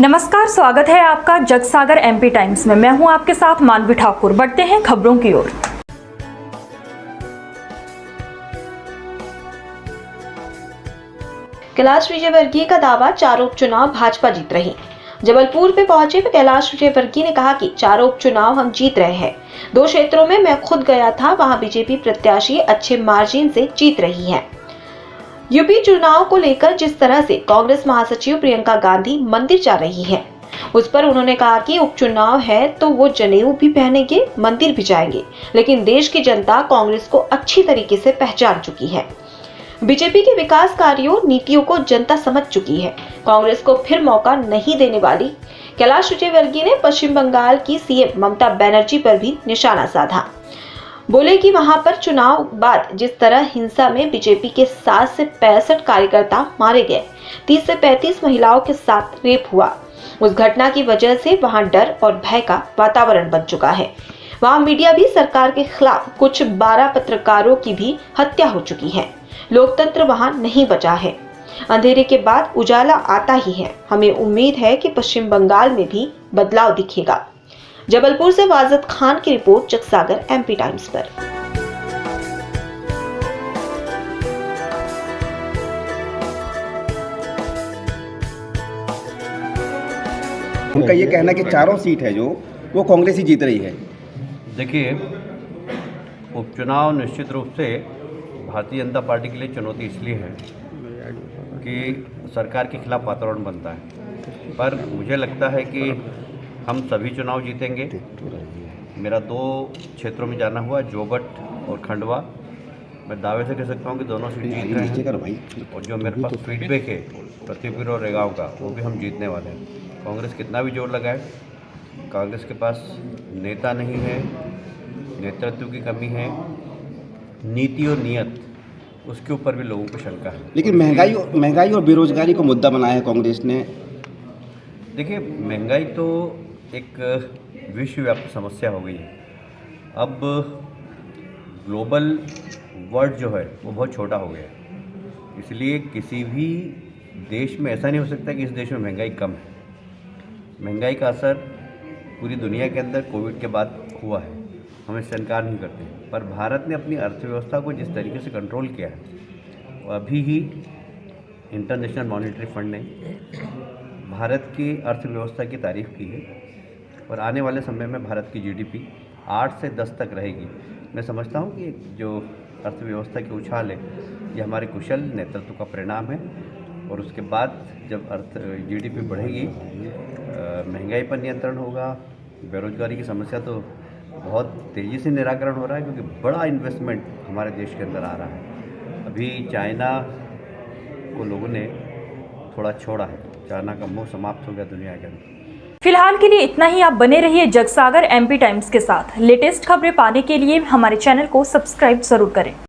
नमस्कार, स्वागत है आपका जगसागर एमपी टाइम्स में। मैं हूं आपके साथ मानवी ठाकुर। बढ़ते हैं खबरों की ओर। कैलाश विजयवर्गीय का दावा, चारों उपचुनाव भाजपा जीत रही। जबलपुर में पहुंचे कैलाश विजयवर्गीय ने कहा कि चारों उपचुनाव हम जीत रहे हैं। 2 क्षेत्रों में मैं खुद गया था, वहां बीजेपी प्रत्याशी अच्छे मार्जिन से जीत रही है। यूपी चुनाव को लेकर जिस तरह से कांग्रेस महासचिव प्रियंका गांधी मंदिर जा रही है, उस पर उन्होंने कहा कि उपचुनाव है तो वो जनेऊ भी पहनेंगे, मंदिर भी जाएंगे, लेकिन देश की जनता कांग्रेस को अच्छी तरीके से पहचान चुकी है। बीजेपी के विकास कार्यों, नीतियों को जनता समझ चुकी है। कांग्रेस को फिर मौका नहीं देने वाली। कैलाश विजयवर्गीय ने पश्चिम बंगाल की सीएम ममता बनर्जी पर भी निशाना साधा। बोले कि वहां पर चुनाव बाद जिस तरह हिंसा में बीजेपी के 7 से 65 कार्यकर्ता मारे गए, 30 से 35 महिलाओं के साथ रेप हुआ, उस घटना की वजह से वहां डर और भय का वातावरण बन चुका है। वहां मीडिया भी सरकार के खिलाफ कुछ 12 पत्रकारों की भी हत्या हो चुकी है। लोकतंत्र वहां नहीं बचा है। अंधेरे के बाद उजाला आता ही है। हमें उम्मीद है कि पश्चिम बंगाल में भी बदलाव दिखेगा। जबलपुर से वाजिद खान की रिपोर्ट, जगसागर एमपी टाइम्स पर। उनका ये कहना है कि चारों सीट है जो वो कांग्रेस ही जीत रही है। देखिए, उपचुनाव निश्चित रूप से भारतीय जनता पार्टी के लिए चुनौती इसलिए है कि सरकार के खिलाफ वातावरण बनता है, पर मुझे लगता है कि हम सभी चुनाव जीतेंगे। मेरा 2 क्षेत्रों में जाना हुआ, जोबट और खंडवा। मैं दावे से कह सकता हूँ कि दोनों सीट जीत रहे हैं, और जो मेरे पास फीडबैक है प्रतिपुर और रेगांव का, वो भी हम जीतने वाले हैं। कांग्रेस कितना भी जोर लगाए, कांग्रेस के पास नेता नहीं है, नेतृत्व की कमी है, नीति और नियत, उसके ऊपर भी लोगों को शंका है। लेकिन महंगाई और बेरोजगारी को मुद्दा बनाया है कांग्रेस ने। देखिए, महंगाई तो एक विश्वव्यापी समस्या हो गई है। अब ग्लोबल वर्ल्ड जो है वो बहुत छोटा हो गया है, इसलिए किसी भी देश में ऐसा नहीं हो सकता कि इस देश में महंगाई कम है। महंगाई का असर पूरी दुनिया के अंदर कोविड के बाद हुआ है, हम इससे इनकार नहीं करते, पर भारत ने अपनी अर्थव्यवस्था को जिस तरीके से कंट्रोल किया है, वो अभी ही इंटरनेशनल मॉनेटरी फंड ने भारत की अर्थव्यवस्था की तारीफ़ की है, और आने वाले समय में भारत की जीडीपी 8 से 10 तक रहेगी। मैं समझता हूँ कि जो अर्थव्यवस्था की उछाल है, ये हमारे कुशल नेतृत्व का परिणाम है, और उसके बाद जब जीडीपी बढ़ेगी, महंगाई पर नियंत्रण होगा। बेरोजगारी की समस्या तो बहुत तेज़ी से निराकरण हो रहा है, क्योंकि बड़ा इन्वेस्टमेंट हमारे देश के अंदर आ रहा है। अभी चाइना को लोगों ने थोड़ा छोड़ा है, चाइना का मोह समाप्त हो गया दुनिया के अंदर। फिलहाल के लिए इतना ही। आप बने रहिए जगसागर एमपी टाइम्स के साथ। लेटेस्ट खबरें पाने के लिए हमारे चैनल को सब्सक्राइब जरूर करें।